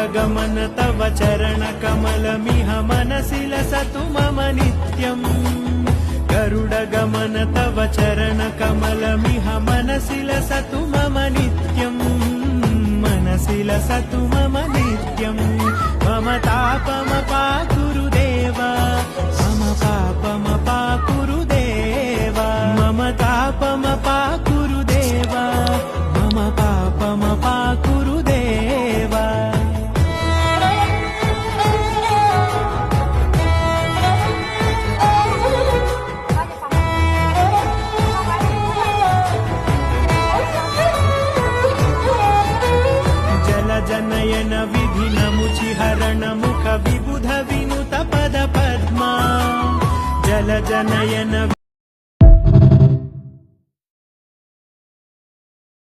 गरुडगमन तव चरणकमलमिह मनसि लसतु मम नित्यम् गरुडगमन तव चरणकमलमिह मनसि लसतु मम नित्यम् मनसि लसतु मम नित्यम् मम तापमपाकुरुदेव मम पापमपाकुरुदेव मम तापमपाकुरुदेव मम पापमपाकुरुदेव जनयन विधिनमुचिहरण मुख विबुध विनुत पद पद्मा जल जनयन